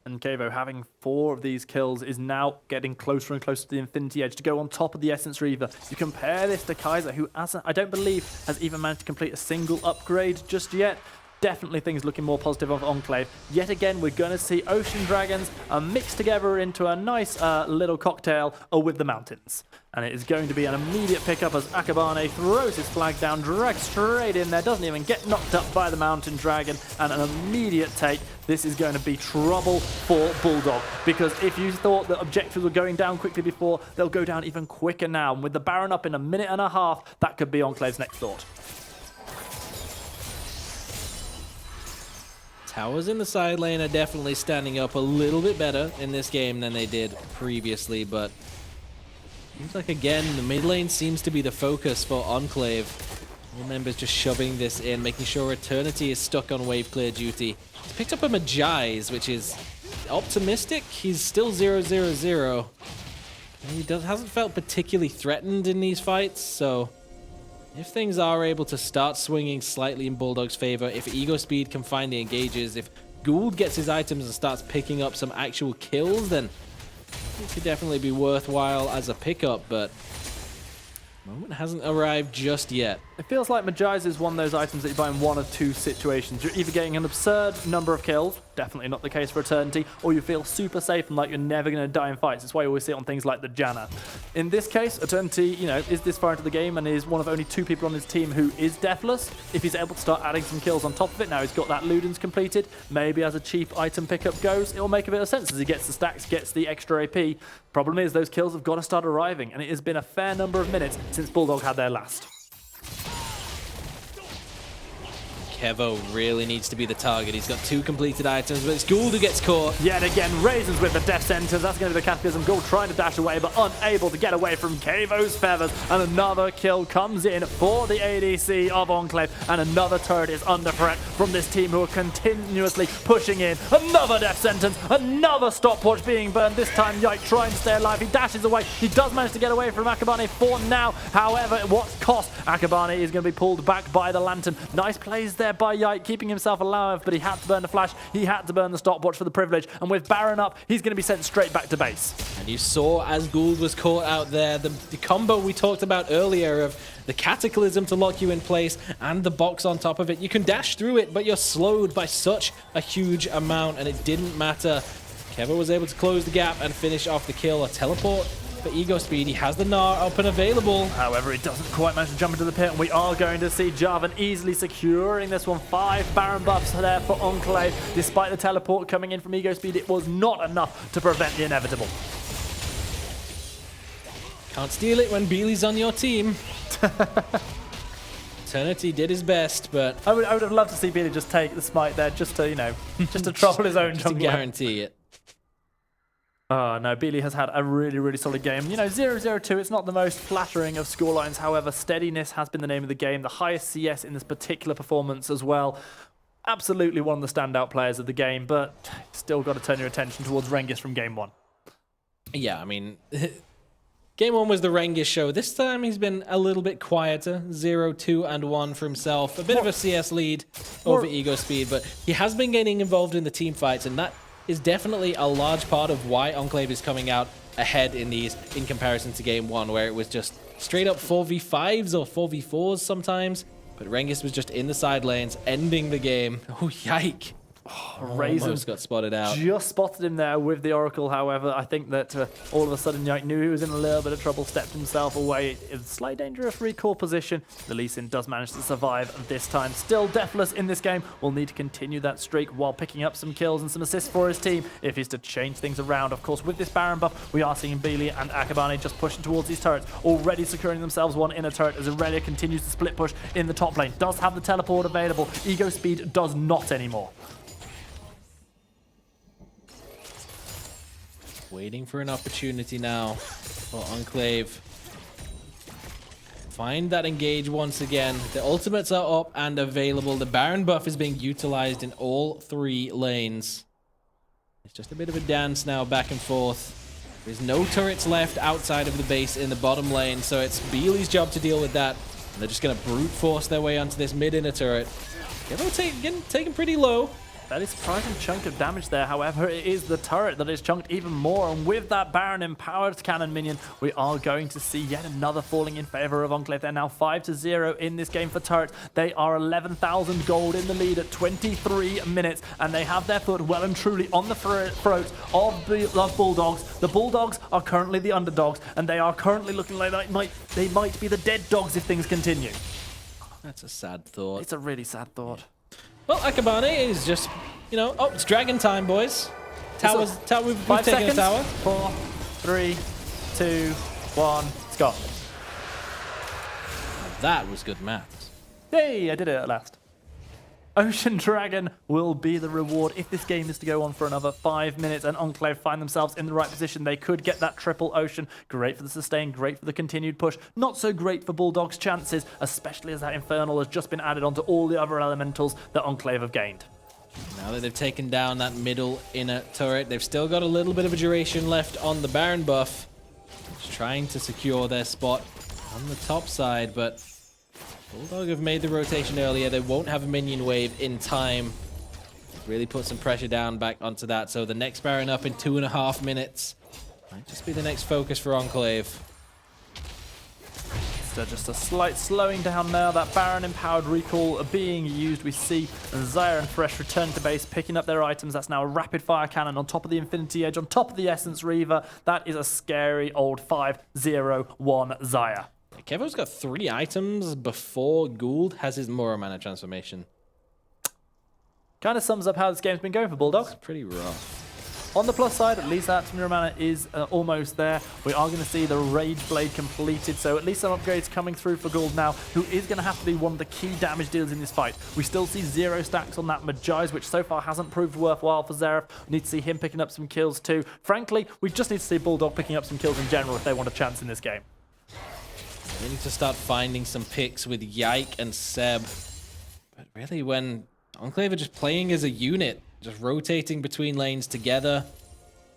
And Kavo having 4 of these kills is now getting closer and closer to the Infinity Edge to go on top of the Essence Reaver. You compare this to Kaiser, who I don't believe has even managed to complete a single upgrade just yet. Definitely things looking more positive of Enclave. Yet again, we're going to see Ocean Dragons mixed together into a nice little cocktail with the Mountains. And it is going to be an immediate pickup as Akabane throws his flag down, drags straight in there, doesn't even get knocked up by the Mountain Dragon, and an immediate take. This is going to be trouble for Bulldog, because if you thought that objectives were going down quickly before, they'll go down even quicker now. And with the Baron up in a minute and a half, that could be Enclave's next thought. Towers in the side lane are definitely standing up a little bit better in this game than they did previously, but seems like, again, the mid lane seems to be the focus for Enclave. All members just shoving this in, making sure Eternity is stuck on wave clear duty. He's picked up a Magi's, which is optimistic. He's still 0-0-0. He hasn't felt particularly threatened in these fights, so if things are able to start swinging slightly in Bulldog's favor, if Ego Speed can find the engages, if Gould gets his items and starts picking up some actual kills, then it could definitely be worthwhile as a pickup, but the moment hasn't arrived just yet. It feels like Magi's is one of those items that you buy in one of 2 situations. You're either getting an absurd number of kills, definitely not the case for Eternity, or you feel super safe and like you're never going to die in fights. That's why you always see it on things like the Janna. In this case, Eternity, is this far into the game and is one of only 2 people on his team who is deathless. If he's able to start adding some kills on top of it, now he's got that Ludens completed, maybe as a cheap item pickup goes, it'll make a bit of sense as he gets the stacks, gets the extra AP. Problem is, those kills have got to start arriving, and it has been a fair number of minutes since Bulldog had their last. Kevo really needs to be the target. He's got 2 completed items, but it's Gould who gets caught. Yet again, Raisins with the death sentence. That's going to be the Cataclysm. Gould trying to dash away, but unable to get away from Kevo's feathers. And another kill comes in for the ADC of Enclave. And another turret is under threat from this team who are continuously pushing in. Another death sentence. Another stopwatch being burned. This time, Yike trying to stay alive. He dashes away. He does manage to get away from Akabane for now. However, at what cost? Akabane is going to be pulled back by the Lantern. Nice plays there by Yike, keeping himself alive, but he had to burn the flash. He had to burn the stopwatch for the privilege. And with Baron up, he's going to be sent straight back to base. And you saw as Gould was caught out there, the combo we talked about earlier of the Cataclysm to lock you in place and the box on top of it. You can dash through it, but you're slowed by such a huge amount, and it didn't matter. Kevo was able to close the gap and finish off the kill. A teleport for Ego Speed. He has the Gnar up and available. However, he doesn't quite manage to jump into the pit, and we are going to see Jarvan easily securing this one. 5 Baron buffs there for Enclave. Despite the teleport coming in from Ego Speed, it was not enough to prevent the inevitable. Can't steal it when Beely's on your team. Eternity did his best, but I would have loved to see Beely just take the smite there, just to, you know, just to trouble his own to jungler. guarantee it. Oh, no, Beely has had a really, really solid game. You know, 0-0-2, it's not the most flattering of scorelines. However, steadiness has been the name of the game. The highest CS in this particular performance as well. Absolutely one of the standout players of the game, but still got to turn your attention towards Rengis from game 1. Yeah, I mean, game 1 was the Rengis show. This time he's been a little bit quieter. 0, 2, and 1 for himself. A bit of a CS lead over Ego Speed, but he has been getting involved in the team fights, and that is definitely a large part of why Enclave is coming out ahead in these in comparison to game 1, where it was just straight up 4v5s or 4v4s sometimes. But Rengis was just in the side lanes, ending the game. Oh, yike. Raisin Almost got spotted out. Just spotted him there with the Oracle. However, I think that all of a sudden Yike knew he was in a little bit of trouble, stepped himself away. It's a slightly dangerous recall position. The Lee Sin does manage to survive this time. Still deathless in this game. Will need to continue that streak while picking up some kills and some assists for his team if he's to change things around. Of course, with this Baron buff, we are seeing Beely and Akabane just pushing towards these turrets, already securing themselves one inner turret as Aurelia continues to split push in the top lane. Does have the teleport available. Ego Speed does not anymore. Waiting for an opportunity now for Enclave. Find that engage once again. The ultimates are up and available. The Baron buff is being utilized in all 3 lanes. It's just a bit of a dance now, back and forth. There's no turrets left outside of the base in the bottom lane, so it's Beely's job to deal with that. And they're just going to brute force their way onto this mid-inner turret. Getting taken pretty low. That is a surprising chunk of damage there. However, it is the turret that is chunked even more. And with that Baron empowered cannon minion, we are going to see yet another falling in favor of Enclave. They're now 5-0 in this game for turret. They are 11,000 gold in the lead at 23 minutes. And they have their foot well and truly on the throat of the Bulldogs. The Bulldogs are currently the underdogs. And they are currently looking like they might be the dead dogs if things continue. That's a sad thought. It's a really sad thought. Well, Akabane is just, you know, oh, it's dragon time, boys. We've taken a tower. 4, 3, 2, 1, let's go. That was good maths. Hey, I did it at last. Ocean Dragon will be the reward if this game is to go on for another 5 minutes and Enclave find themselves in the right position. They could get that triple Ocean. Great for the sustain, great for the continued push. Not so great for Bulldog's chances, especially as that Infernal has just been added onto all the other elementals that Enclave have gained. Now that they've taken down that middle inner turret, they've still got a little bit of a duration left on the Baron buff. Just trying to secure their spot on the top side, but Bulldog have made the rotation earlier. They won't have a minion wave in time. Really put some pressure down back onto that. So the next Baron up in 2.5 minutes. Might just be the next focus for Enclave. So just a slight slowing down now. That Baron empowered recall being used. We see Zyra and Thresh return to base, picking up their items. That's now a rapid fire cannon on top of the Infinity Edge, on top of the Essence Reaver. That is a scary old 5-0-1 Zyra. Kevo's got 3 items before Gould has his Mora Mana transformation. Kind of sums up how this game's been going for Bulldog. It's pretty rough. On the plus side, at least that Mora Mana is almost there. We are going to see the Rage Blade completed, so at least some upgrades coming through for Gould now, who is going to have to be one of the key damage dealers in this fight. We still see 0 stacks on that Magi's, which so far hasn't proved worthwhile for Xerath. We need to see him picking up some kills too. Frankly, we just need to see Bulldog picking up some kills in general if they want a chance in this game. They need to start finding some picks with Yike and Seb. But really, when Enclave are just playing as a unit, just rotating between lanes together,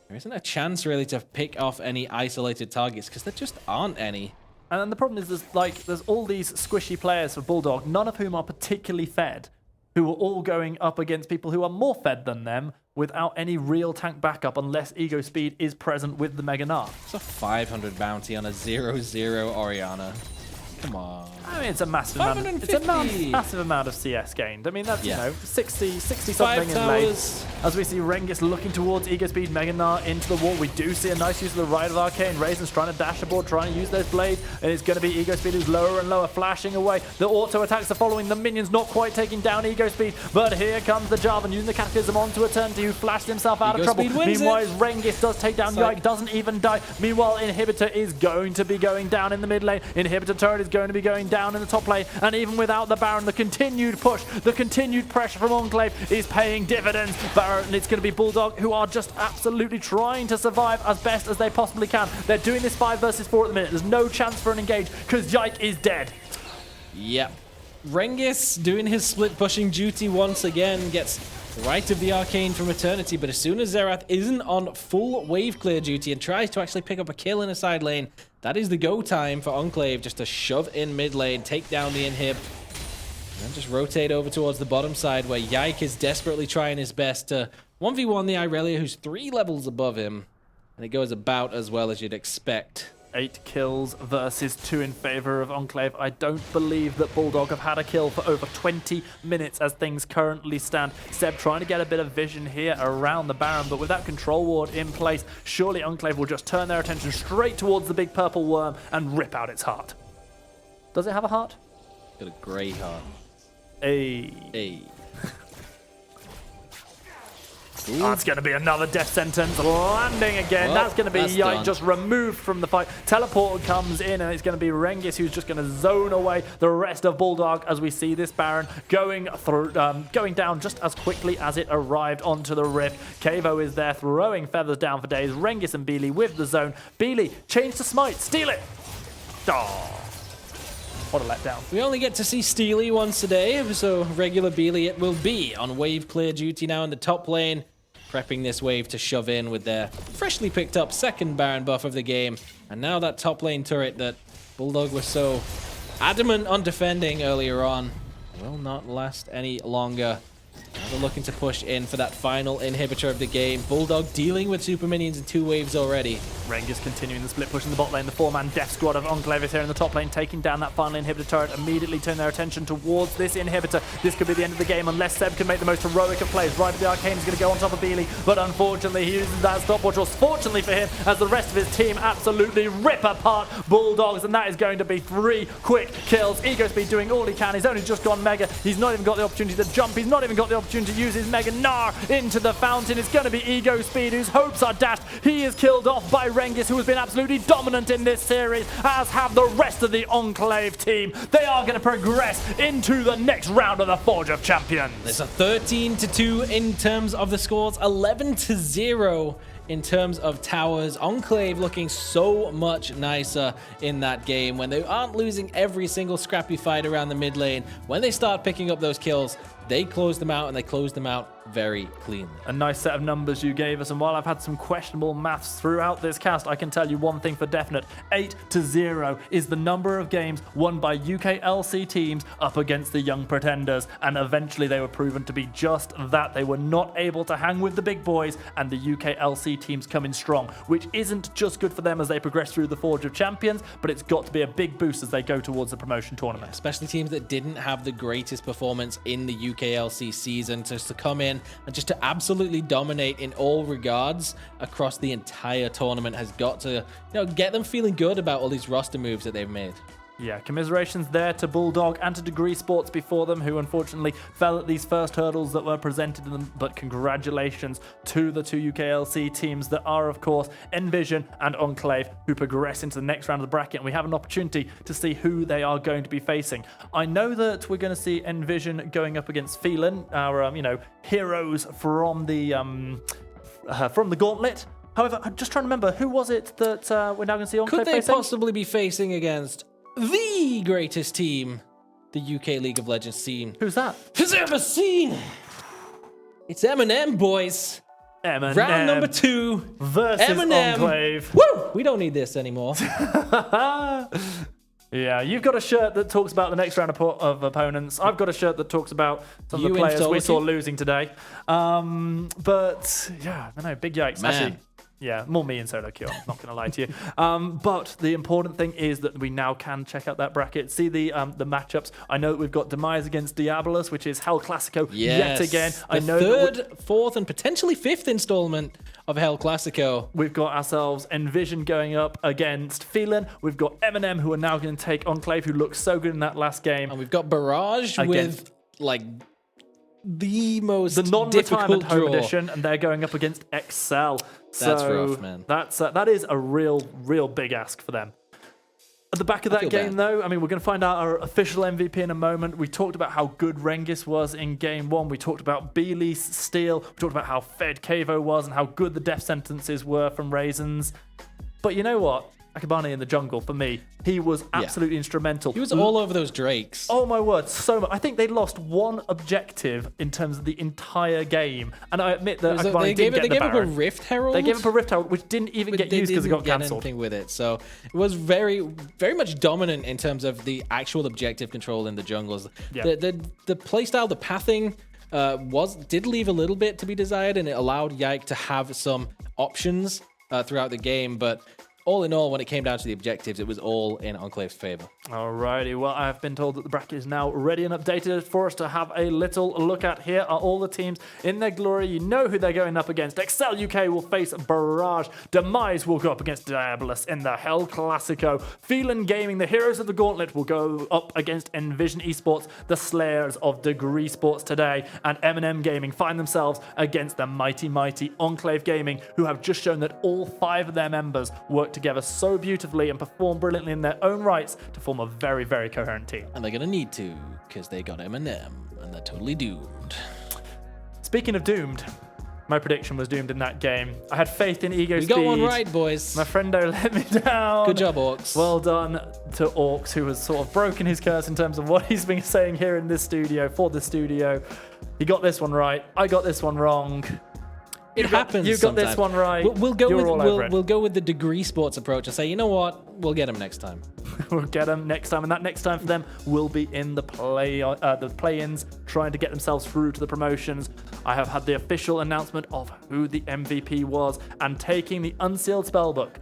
there isn't a chance really to pick off any isolated targets because there just aren't any. And then the problem is there's all these squishy players for Bulldog, none of whom are particularly fed, who are all going up against people who are more fed than them without any real tank backup unless Ego Speed is present with the Mega Gnar. It's a 500 bounty on a 0-0 Orianna. Come on. I mean, it's a massive amount. It's a massive amount of CS gained. I mean, that's, you know, 60 something in lane. As we see Rengis looking towards Ego Speed, Mega Gnar into the wall. We do see a nice use of the Ride of Arcane. Raisin's trying to dash aboard, trying to use those blades. And it's going to be Ego Speed who's lower and lower, flashing away. The auto attacks are following the minions, not quite taking down Ego Speed. But here comes the Jarvan using the Cataclysm onto Eternity, who flashed himself out of trouble. Meanwhile, Rengis does take down Yike, doesn't even die. Meanwhile, Inhibitor is going to be going down in the mid lane. Inhibitor turret is going to be going down in the top lane. And even without the Baron, the continued push, the continued pressure from Enclave is paying dividends. Baron, it's going to be Bulldog, who are just absolutely trying to survive as best as they possibly can. They're doing this 5 versus 4 at the minute. There's no chance for an engage because Yike is dead. Yep. Rengis doing his split pushing duty once again, gets right of the Arcane from Eternity, but as soon as Xerath isn't on full wave clear duty and tries to actually pick up a kill in a side lane, that is the go time for Enclave, just to shove in mid lane, take down the inhib, and then just rotate over towards the bottom side where Yike is desperately trying his best to 1v1 the Irelia, who's 3 levels above him, and it goes about as well as you'd expect. 8 kills versus 2 in favor of Enclave. I don't believe that Bulldog have had a kill for over 20 minutes as things currently stand. Seb trying to get a bit of vision here around the Baron, but with that control ward in place, surely Enclave will just turn their attention straight towards the big purple worm and rip out its heart. Does it have a heart? Got a grey heart. Hey. That's going to be another death sentence landing again. Well, that's going to be Yike just removed from the fight. Teleport comes in and it's going to be Rengis who's just going to zone away the rest of Bulldog as we see this Baron going down just as quickly as it arrived onto the rift. Kavo is there throwing feathers down for days. Rengis and Beely with the zone. Beely change to smite. Steal it. Oh. What a letdown. We only get to see Steely once a day, so regular Beely it will be on wave clear duty now in the top lane, prepping this wave to shove in with their freshly picked up second Baron buff of the game. And now that top lane turret that Bulldog was so adamant on defending earlier on will not last any longer. Now they're looking to push in for that final inhibitor of the game. Bulldog dealing with super minions in 2 waves already. Rengis continuing the split push in the bot lane. The 4-man death squad of Enclave is here in the top lane, taking down that final inhibitor turret. Immediately turn their attention towards this inhibitor. This could be the end of the game unless Seb can make the most heroic of plays. Right of the Arcane is going to go on top of Beely, but unfortunately he uses that stopwatch, or fortunately for him, as the rest of his team absolutely rip apart Bulldogs, and that is going to be 3 quick kills. Ego Speed doing all he can. He's only just gone Mega. He's not even got the opportunity to jump. He's not even got the opportunity to use his Mega Gnar into the fountain. It's going to be Ego Speed whose hopes are dashed. He is killed off by Rengis, who has been absolutely dominant in this series, as have the rest of the Enclave team. They are going to progress into the next round of the Forge of Champions. There's a 13-2 in terms of the scores, 11-0 in terms of towers. Enclave looking so much nicer in that game when they aren't losing every single scrappy fight around the mid lane. When they start picking up those kills, they close them out, and they close them out very cleanly. A nice set of numbers you gave us, and while I've had some questionable maths throughout this cast, I can tell you one thing for definite. 8-0 is the number of games won by UKLC teams up against the Young Pretenders, and eventually they were proven to be just that. They were not able to hang with the big boys, and the UKLC teams come in strong, which isn't just good for them as they progress through the Forge of Champions, but it's got to be a big boost as they go towards the promotion tournament. Especially teams that didn't have the greatest performance in the UKLC season, just to come in and just to absolutely dominate in all regards across the entire tournament has got to, get them feeling good about all these roster moves that they've made. Yeah, commiserations there to Bulldog and to Degree Sports before them, who unfortunately fell at these first hurdles that were presented to them. But congratulations to the 2 UKLC teams that are, of course, Envision and Enclave, who progress into the next round of the bracket. And we have an opportunity to see who they are going to be facing. I know that we're going to see Envision going up against Phelan, our, heroes from the Gauntlet. However, I'm just trying to remember, who was it that we're now going to see Enclave facing? Could they facing? possibly be facing against the greatest team the UK League of Legends team Who's that? has ever seen? It's Eminem, boys. Eminem. Round number 2 versus Eminem. Enclave. Woo! We don't need this anymore. Yeah, you've got a shirt that talks about the next round of opponents. I've got a shirt that talks about some of the players we saw losing today. But yeah, I don't know, big yikes. Man. Actually, Yeah, more me in solo queue. I'm not going to lie to you. But the important thing is that we now can check out that bracket, see the matchups. I know that we've got Demise against Diabolus, which is Hell Clasico yet again. I know third, fourth, and potentially fifth installment of Hell Clasico. We've got ourselves Envision going up against Phelan. We've got Eminem, who are now going to take Enclave, who looked so good in that last game. And we've got Barrage with like the non-retirement home draw. edition, and they're going up against Excel. That's rough, man. That is a real big ask for them. At the back of that game, though, I mean, we're going to find out our official MVP in a moment. We talked about how good Rengis was in Game 1. We talked about Beely's steal. We talked about how fed Kavo was and how good the death sentences were from Raisins. But you know what? Akabane in the jungle, for me, he was absolutely instrumental. He was all over those Drakes. Oh my word, so much. I think they lost one objective in terms of the entire game. And I admit that Akabane didn't get the Baron. They gave up a Rift Herald? They gave up a Rift Herald, which didn't even get used because it got cancelled. Anything with it. So it was very much dominant in terms of the actual objective control in the jungles. Yeah. The playstyle, the pathing did leave a little bit to be desired, and it allowed Yike to have some options throughout the game, but all in all, when it came down to the objectives, it was all in Enclave's favor. Alrighty, well, I've been told that the bracket is now ready and updated for us to have a little look at. Here are all the teams in their glory. You know who they're going up against. Excel UK will face Barrage. Demise will go up against Diabolus in the Hell Clasico. Phelan Gaming, the heroes of the gauntlet, will go up against Envision Esports, the slayers of Degree Sports today. And M&M Gaming find themselves against the mighty Enclave Gaming, who have just shown that all 5 of their members work together so beautifully and perform brilliantly in their own rights to form a very coherent team. And they're gonna need to, because they got Eminem and they're totally doomed. Speaking of doomed, my prediction was doomed in that game. I had faith in Ego Speed. We got one right, boys. My friendo let me down. Good job, Orcs. Well done to Orcs, who has sort of broken his curse in terms of what he's been saying here in this studio, for the studio. He got this one right. I got this one wrong. It happens. You got this one right. We'll go with the Degree Sports approach and say, you know what? We'll get them next time. We'll get them next time, and that next time for them will be in the play-ins, trying to get themselves through to the promotions. I have had the official announcement of who the MVP was, and taking the unsealed spellbook,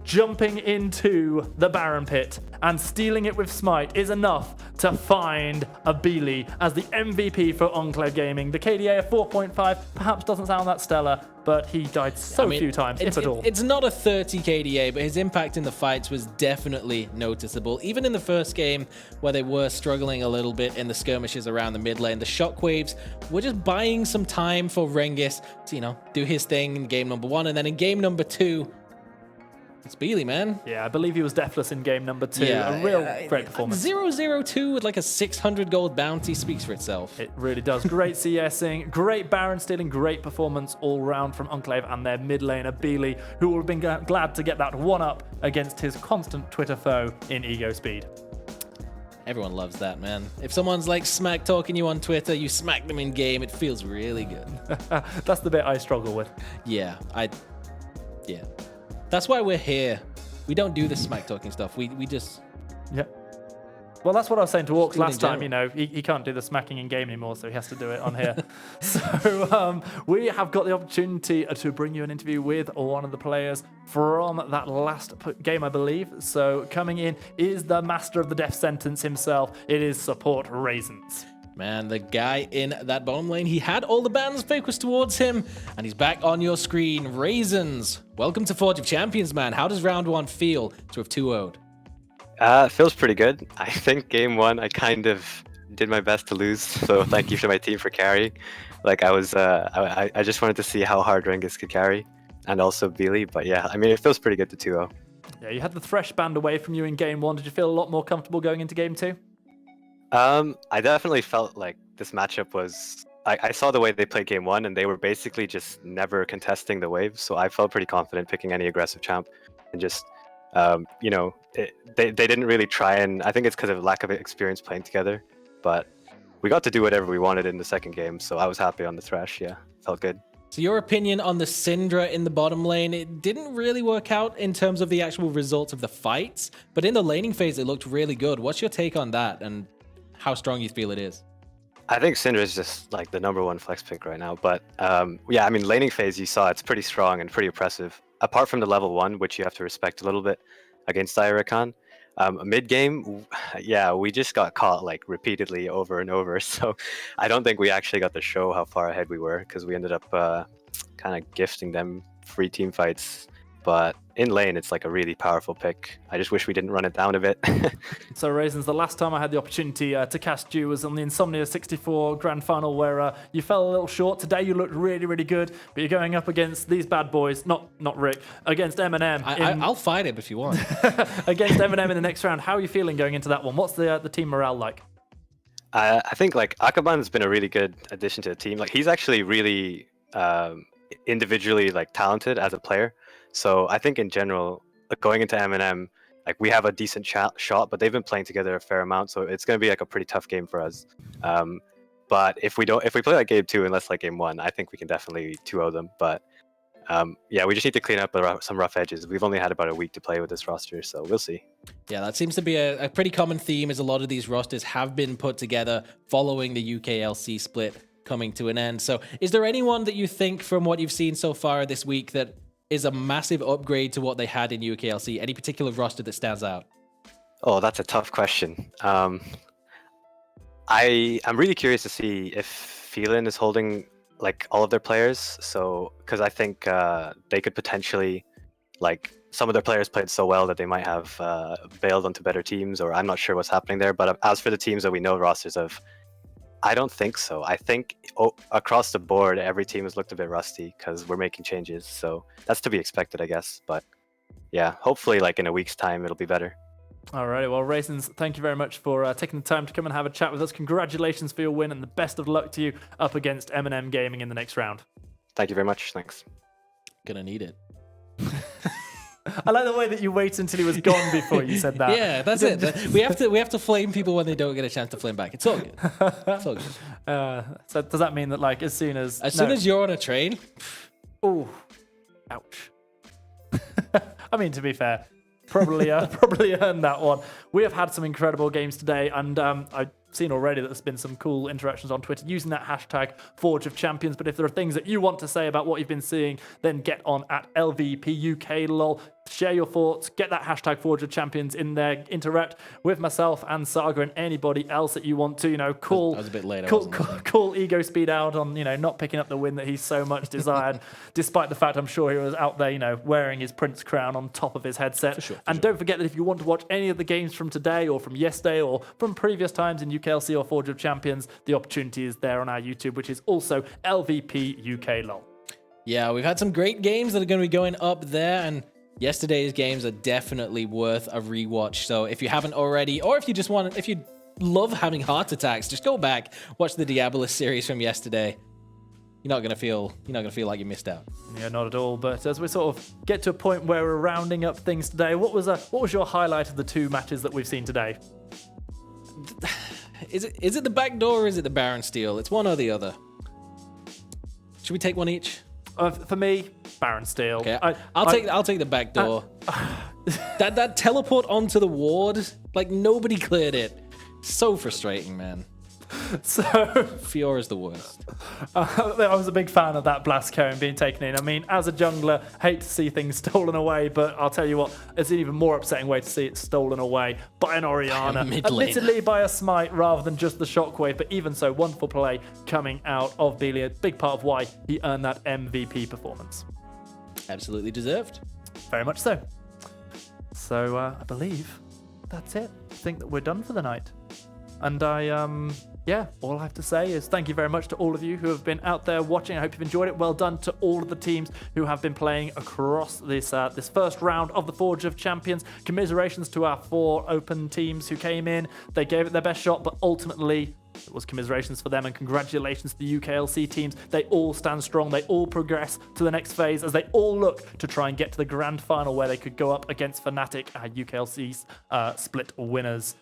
jumping into the Baron Pit and stealing it with Smite is enough to find a Beely as the MVP for Enclave Gaming. The KDA of 4.5 perhaps doesn't sound that stellar, but he died few times, if at all. It's not a 30 KDA, but his impact in the fights was definitely noticeable. Even in the first game, where they were struggling a little bit in the skirmishes around the mid lane, the shockwaves were just buying some time for Rengis to, do his thing in game number 1, and then in game number 2, it's Beely, man. Yeah, I believe he was deathless in game number 2. Yeah, a real great performance. 0-0-2 with like a 600 gold bounty speaks for itself. It really does. Great CSing, great Baron stealing, great performance all round from Enclave and their mid laner, Beely, who will have been glad to get that one up against his constant Twitter foe in Ego Speed. Everyone loves that, man. If someone's like smack talking you on Twitter, you smack them in game, it feels really good. That's the bit I struggle with. Yeah. That's why we're here. We don't do the smack talking stuff. We just... Yeah. Well, that's what I was saying to Orcs last time. He can't do the smacking in game anymore, so he has to do it on here. So we have got the opportunity to bring you an interview with one of the players from that last game, I believe. So coming in is the master of the death sentence himself. It is Support Raisins. Man, the guy in that bottom lane, he had all the bands focused towards him, and he's back on your screen. Raisins, welcome to Forge of Champions, man. How does round 1 feel to have 2-0'd? It feels pretty good. I think game 1, I kind of did my best to lose, so thank you to my team for carrying. Like, I just wanted to see how hard Rengis could carry, and also Beely, but yeah, I mean, it feels pretty good to 2-0. Yeah, you had the Thresh banned away from you in game 1. Did you feel a lot more comfortable going into game 2? I definitely felt like this matchup was... I saw the way they played game 1, and they were basically just never contesting the waves, so I felt pretty confident picking any aggressive champ, and just, they didn't really try, and I think it's because of lack of experience playing together, but we got to do whatever we wanted in the second game, so I was happy on the Thresh, yeah, felt good. So your opinion on the Syndra in the bottom lane, it didn't really work out in terms of the actual results of the fights, but in the laning phase, it looked really good. What's your take on that, and how strong you feel it is? I think Syndra is just like the #1 flex pick right now, but yeah, I mean, laning phase, you saw it's pretty strong and pretty oppressive. apart from the level 1, which you have to respect a little bit against Irakan, mid game, yeah, we just got caught like repeatedly over and over. So I don't think we actually got to show how far ahead we were, because we ended up kind of gifting them free team fights. But in lane, it's like a really powerful pick. I just wish we didn't run it down a bit. So, Raisins, the last time I had the opportunity to cast you was on the Insomnia 64 Grand Final, where you fell a little short. Today, you looked really, really good, but you're going up against these bad boys, not Rick, against Eminem. I'll fight him if you want. Against Eminem in the next round. How are you feeling going into that one? What's the team morale like? I think like Akaban's been a really good addition to the team. Like he's actually really individually like talented as a player. So I think in general, going into Eminem, like we have a decent shot, but they've been playing together a fair amount, so it's going to be like a pretty tough game for us. But if we play like game 2 and less like game 1, I think we can definitely 2-0 them. But yeah, we just need to clean up some rough edges. We've only had about a week to play with this roster, so we'll see. Yeah, that seems to be a pretty common theme, as a lot of these rosters have been put together following the UKLC split coming to an end. So is there anyone that you think, from what you've seen so far this week, that is a massive upgrade to what they had in UKLC? Any particular roster that stands out? Oh, that's a tough question. I'm really curious to see if Phelan is holding like all of their players. So, because I think they could potentially, like, some of their players played so well that they might have bailed onto better teams, or I'm not sure what's happening there. But as for the teams that we know rosters of, I don't think so. I think across the board, every team has looked a bit rusty because we're making changes. So that's to be expected, I guess. But yeah, hopefully like in a week's time, it'll be better. All right. Well, Raisins, thank you very much for taking the time to come and have a chat with us. Congratulations for your win, and the best of luck to you up against M&M Gaming in the next round. Thank you very much. Thanks. Gonna need it. I like the way that you waited until he was gone before you said that. Yeah, that's it. We have to flame people when they don't get a chance to flame back. It's all good. It's all good. So does that mean that, like, as soon as you're on a train? Oh, ouch. I mean, to be fair, probably earned that one. We have had some incredible games today, and I've seen already that there's been some cool interactions on Twitter using that hashtag Forge of Champions. But if there are things that you want to say about what you've been seeing, then get on at LVPUKLOL. Share your thoughts, get that hashtag Forge of Champions in there, interact with myself and Saga and anybody else that you want to, you know, call. I was a bit late. Call Ego Speed out on, you know, not picking up the win that he so much desired, despite the fact I'm sure he was out there, you know, wearing his Prince crown on top of his headset. For sure. Don't forget that if you want to watch any of the games from today or from yesterday or from previous times in UKLC or Forge of Champions, the opportunity is there on our YouTube, which is also LVPUKLOL. Yeah, we've had some great games that are going to be going up there, and yesterday's games are definitely worth a rewatch. So if you haven't already, or if you love having heart attacks, just go back, watch the Diabolus series from yesterday. You're not gonna feel like you missed out. Yeah, not at all. But as we sort of get to a point where we're rounding up things today, what was your highlight of the two matches that we've seen today? Is it the back door or is it the Baron Steel? It's one or the other. Should we take one each? For me, Baron Steel. Okay, I'll take the back door. That teleport onto the ward, like nobody cleared it. So frustrating, man. So Fiora's the worst. I was a big fan of that blast cone being taken in. I mean, as a jungler, hate to see things stolen away, but I'll tell you what, it's an even more upsetting way to see it stolen away by an Orianna. Admittedly by a smite rather than just the shockwave, but even so, wonderful play coming out of Belia. Big part of why he earned that MVP performance. Absolutely deserved. Very much so. So I believe that's it. I think that we're done for the night. And all I have to say is thank you very much to all of you who have been out there watching. I hope you've enjoyed it. Well done to all of the teams who have been playing across this first round of the Forge of Champions. Commiserations to our 4 open teams who came in. They gave it their best shot, but ultimately it was commiserations for them, and congratulations to the UKLC teams. They all stand strong. They all progress to the next phase as they all look to try and get to the grand final where they could go up against Fnatic, our UKLC's split winners.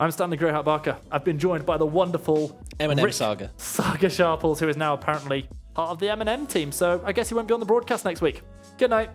I'm Stanley Greyheart Barker. I've been joined by the wonderful M&M Saga Sharples, who is now apparently part of the M&M team. So I guess he won't be on the broadcast next week. Good night.